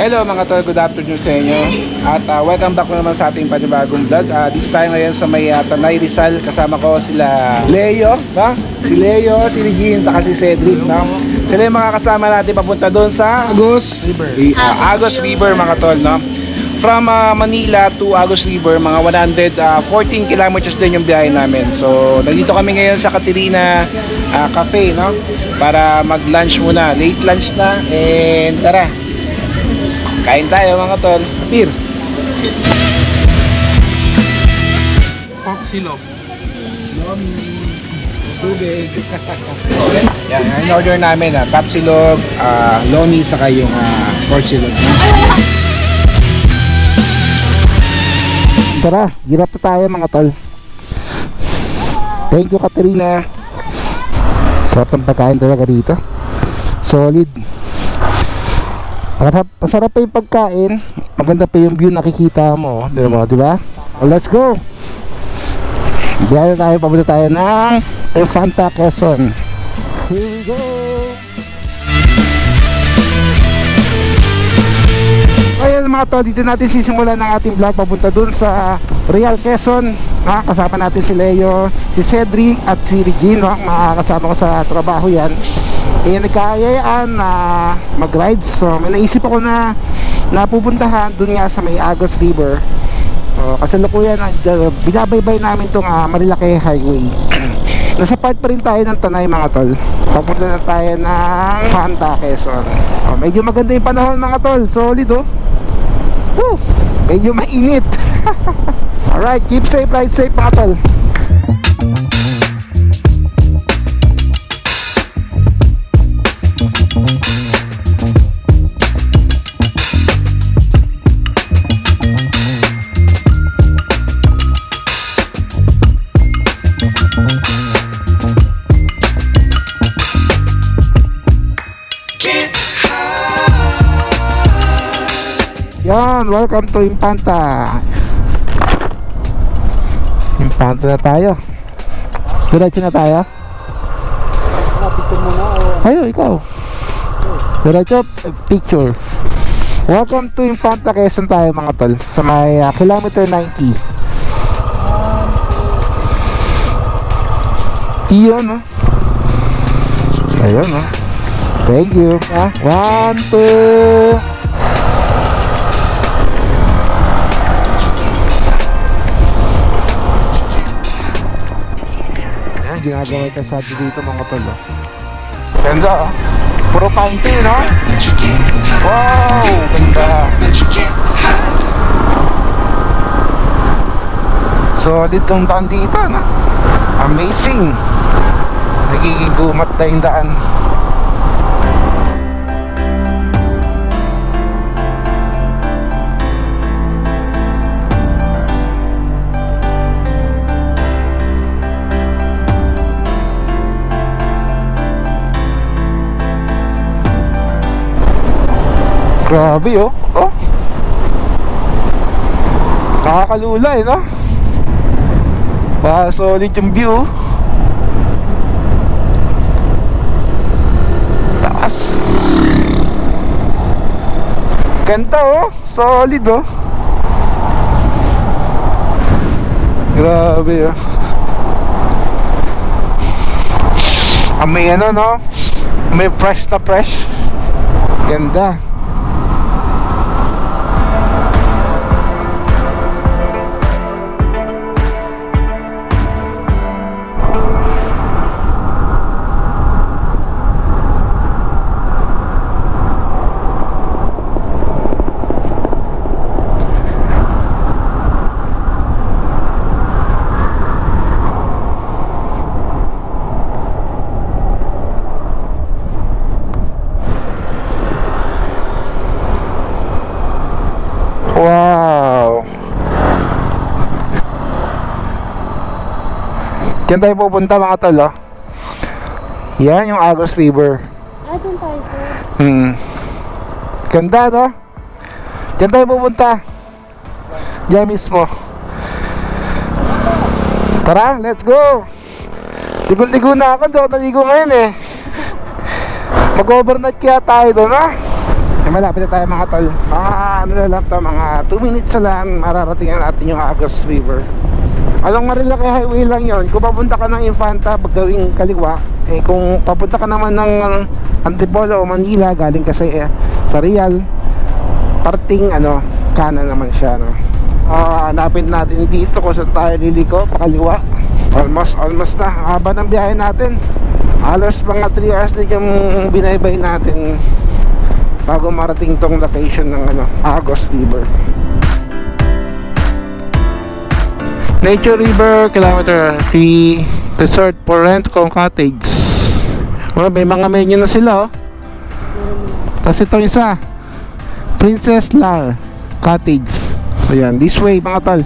Hello mga tol, good afternoon sa inyo. At welcome back naman sa ating panibagong vlog. Dito tayo ngayon sa may Tanay Rizal. Kasama ko sila Leo, no? Si Leo, si Regine, saka si Cedric, no? Sila yung mga kasama natin papunta doon sa Agos River. Agos River mga tol, no? From Manila to Agos River, mga 114 kilometers din yung biyahe namin. So, nandito kami ngayon sa Caterina Cafe, no? Para mag-lunch muna. Late lunch na. And tara, kain tayo mga tol. Beer. Pork silog. Tubig. Yan, ang order namin tapsilog, lomi, saka yung pork silog. Tara, girap na tayo mga tol. Thank you Caterina. Sarap ang pagkain talaga dito. Solid. Masarap pa yung pagkain. Maganda pa yung view nakikita mo. Di ba? Let's go. Biyahe tayo, papunta tayo ng Infanta, Quezon. Here we go. Ayan mga to, dito natin sisimulan ng ating vlog papunta dun sa Real Quezon. Kasama natin si Leo, si Cedric at si Regine. Makakasama ko sa trabaho yan. Nagkaayayaan na mag-rides. So may naisip ako na napupuntahan dun nga sa may Agos River. Kasalukuyan binabaybay namin itong Marilake Highway. Nasa part pa rin tayo ng Tanay mga tol. Papunta na tayo ng Infanta, Quezon. Medyo maganda yung panahon mga tol. Solid oh. Woo! Medyo mainit. Alright, keep safe, ride safe mga tol. Yan, welcome to Infanta. Infanta na tayo. Diretso na tayo. Picture muna o... Ayo, ikaw. Diretso, picture. Welcome to Infanta, Quezon tayo mga tol. Sa may kilometer 90. Iyon, no? Ayun, no? Thank you. 1, 2. Ginagawa yung kasado dito mga tol. Ganda oh. Puro pine tree, no? Wow! Ganda. Solid tong daan dito, no? Amazing. Nagiging gumat na yung daan. Grabe oh. Oh. Nakakalula no? Solid yung view. Taas. Ganda oh. Solid oh. Grabe oh. May ano no? May fresh na fresh. Ganda. Wow. Diyan tayo pupunta mga tol oh. Yan yung Agos River. Doon tayo sir. Ganda no? Diyan tayo pupunta. Diyan mismo. Tara, let's go. Ligo-ligo na ako, doon naligo ngayon eh. Mag-overnight kaya tayo doon ha. malapit na tayo mga tol. Mga ano na lang to, mga 2 minutes na lang mararatingan natin yung Agos River. Along Marilaki Highway lang yon. Kung papunta ka ng Infanta, gawing kaliwa. Kung papunta ka naman ng Antipolo o Manila, galing ka sa Real, parting kanan naman siya, no. Hanapin natin dito kung saan tayo liliko, pakaliwa. Almost na, haba ng biyahe natin. Halos mga 3 hours din yung binaybay natin bago marating tong location ng Agos River. Nature River, kilometer 3, resort for rent kung cottage. Well, may mga menu na sila, oh. Tapos itong isa, Princess Lar Cottage. So yan, this way mga tol.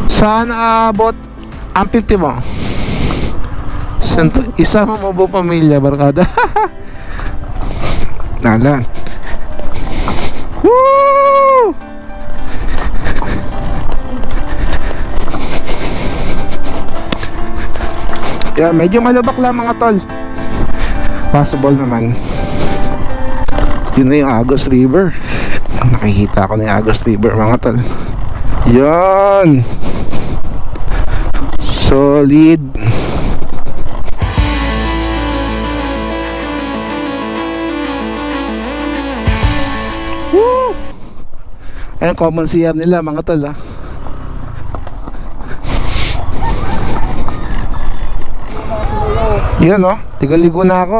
Saan abot ang 50 mo? Isa mo buong pamilya, barkada. Nalan. Woo! Yeah, medyo malubak lang mga tol. Possible naman. Yun na yung Agos River. Nakikita ko na yung Agos River mga tol. Yan. Solid. Woo! Ayan, common CR nila mga tol, ha. Yun, no? Tigaligo na ako.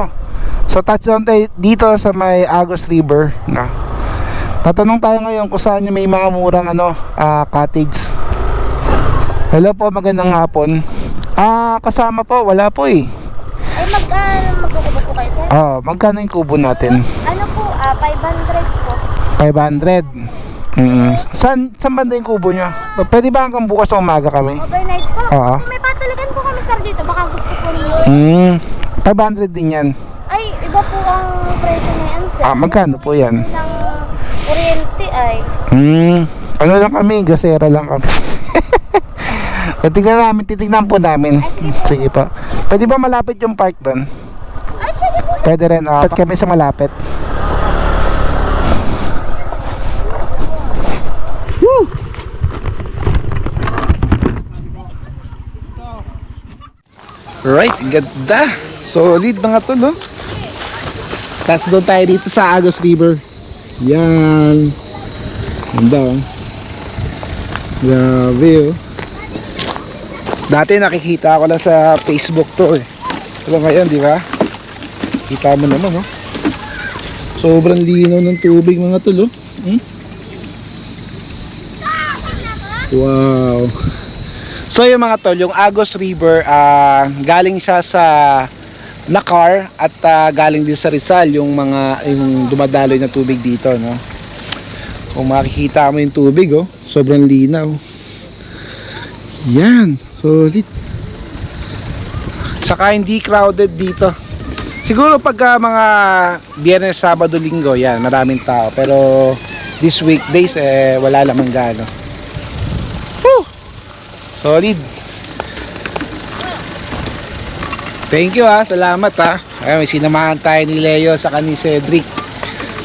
So touchdown tayo dito sa may Agos River, no? Tatanong tayo ngayon kung saan may mga murang cottage. Hello po, magandang hapon. Kasama po, wala po eh. Ay, magkukubo po kayo, sir? Magkano yung kubo natin? Ano po, 500 po. 500. Saan banda yung kubo nyo? Pwede ba hanggang bukas ng umaga kami? Overnight po. Oo. May patulagan po kami, sir, dito. Baka gusto po niyo. 500 din yan. Ay, iba po ang presyo na yan, sir. Magkano po yan? Ng kuryente ay. Ano lang kami, gasera lang kami. Titignan po namin. Sige po. Pwede ba malapit yung park doon? Ay, pwede po, sir. Pwede rin, Pwede kami sa malapit. Woo! Right, ganda. Solid mga tol, oh. Tapos doon tayo dito sa Agos River. Yan. Ganda, oh. Grabe, oh. Dati nakikita ko lang sa Facebook to, eh. Pero ngayon, di ba? Kita mo naman, oh. Sobrang linaw ng tubig mga tol, oh. Wow. So yung mga tol, yung Agos River, galing siya sa Nakar at galing din sa Rizal yung dumadaloy na tubig dito, no. Kung makikita mo yung tubig, oh, sobrang linaw. Yan, solid. Saka hindi crowded dito. Siguro pagka mga Biyernes, Sabado, Linggo, yan, maraming tao. Pero this weekdays, wala lamang gano. Woo! Solid. Thank you, salamat, Ay, may sinamahan tayo ni Leo saka ni Cedric.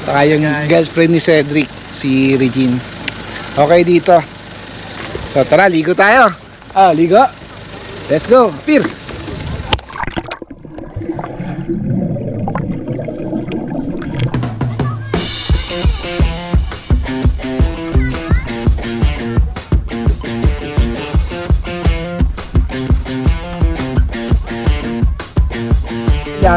Saka yung girlfriend ni Cedric, si Regine. Okay dito. So tara, ligo tayo. Ligo. Let's go, Pir.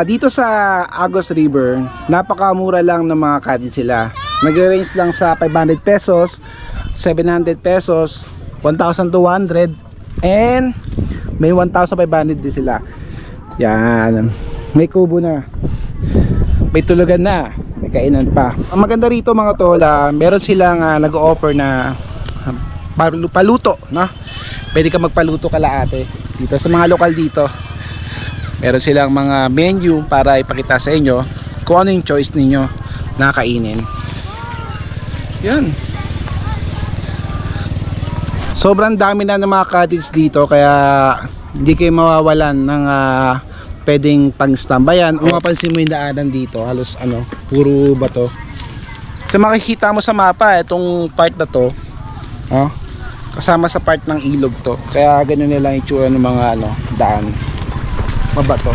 Dito sa Agos River, napakamura lang ng mga cottage sila. Nag-range lang sa 500 pesos, 700 pesos, 1,200, and may 1,500 din sila. Yan, may kubo na, may tulugan na, may kainan pa. Ang maganda rito mga tol, meron silang nag-o-offer na paluto, no? Pwede ka magpaluto kalaate dito sa mga lokal dito. Meron silang mga menu para ipakita sa inyo kung ano yung choice ninyo na kainin. Yan. Sobrang dami na ng mga cottage dito, kaya hindi kayo mawawalan ng pwedeng pang-stambayan. Kung mapansin mo yung daanan dito, halos puro bato. So makikita mo sa mapa, itong part na to, kasama sa part ng ilog to. Kaya ganyan nilang itsura ng mga daan. Mabato.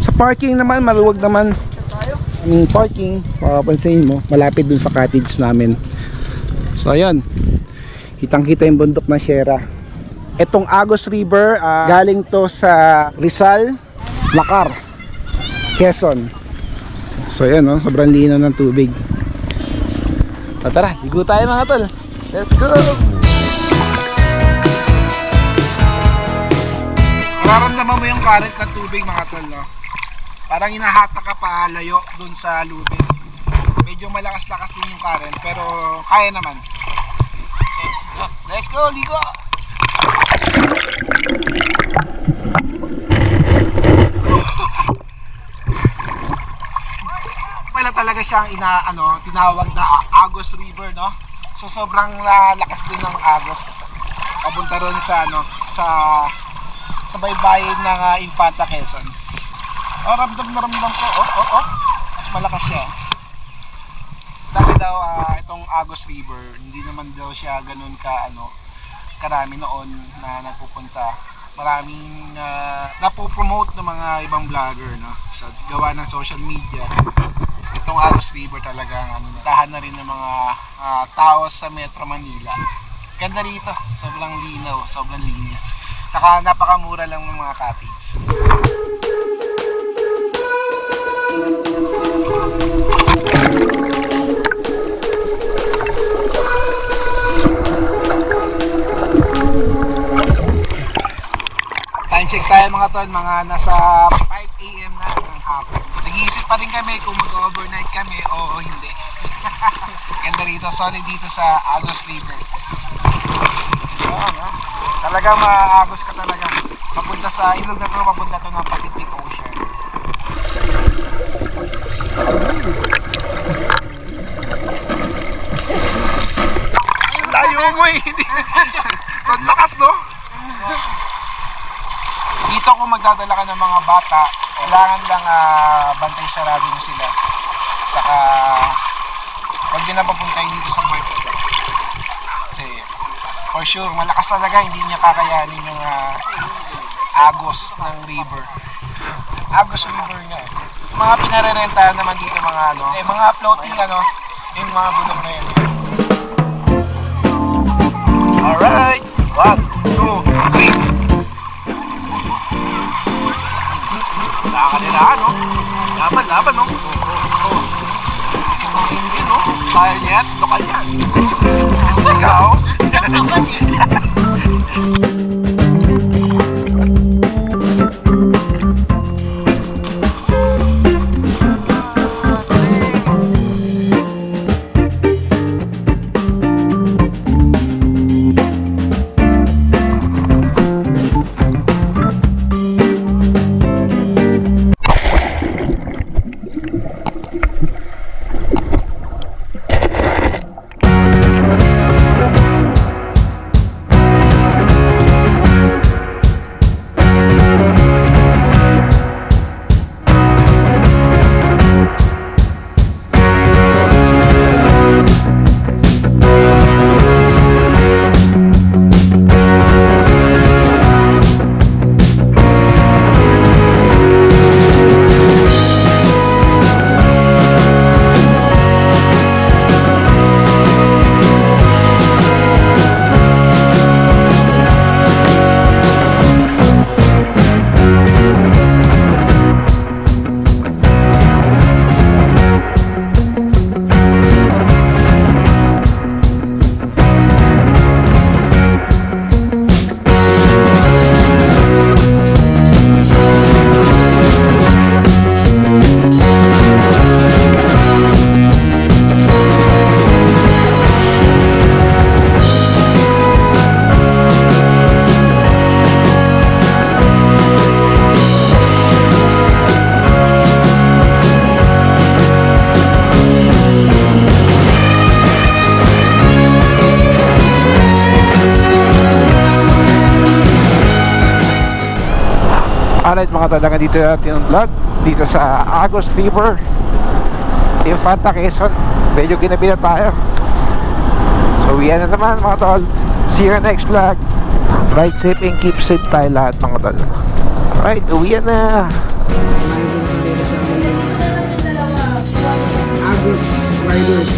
Sa parking naman, maluwag naman. Parking, mapapansin mo, malapit dun sa cottage namin. So ayan, kitang-kita yung bundok ng Sierra. Itong Agos River, galing to sa Rizal, Lacar, Quezon. So ayan, sobrang linaw ng tubig. So tara, ligo tayo mga tol. Let's go! Mararamdaman mo yung current ng tubig mga tol, no? Parang inahatak ka pa layo dun sa lubid. Medyo malakas-lakas din yung current, pero kaya naman. So, let's go, ligo! Wala talaga siyang tinawag na Agos River, no? So sobrang lakas din ng Agos. Papunta ron sa sa baybayin ng Infanta Quezon. Ramdam na ramdam ko. Mas malakas siya. Dahil daw itong Agos River, hindi naman daw siya ganun karami noon na nagpupunta. Maraming napopromote ng mga ibang vlogger, no? Sa gawa ng social media. Itong Agos River talagang tahan na rin ng mga tao sa Metro Manila. Ganda rito, sobrang linaw, sobrang linis. Saka napakamura lang ng mga cottage. Time check tayo mga tol, mga nasa 5 AM na ng hapon. Nag-iisip pa rin kami kung mag-overnight kami o hindi. Ganda rito, solid dito sa Agos River. Talaga maagos ka talaga. Papunta sa ilog na to, papunta to ng Pacific Ocean. Layo mo eh. Ang lakas, no? Dito kung magdadala ka ng mga bata, kailangan lang bantay sarado mo sila. Saka huwag din na papuntay dito sa Puerto. Kasi for sure, malakas talaga, hindi niya kakayanin yung agos ng river. Agos River nga eh. Mga pinarerentahan naman dito mga floating yung mga bulog na yun. Alright! 1, 2, 3. Nakakanilaan, no? Laban, no? Yun, no? Kaya niya yan, lokal yan. Ikaw? mga talaga dito natin yung vlog dito sa Agos River, Infanta, Quezon. Medyo ginabi na tayo. So yan na naman mga tol. See you next vlog. Ride safe and keep safe tayo lahat mga tol. Alright, uwian na. Agus Riders.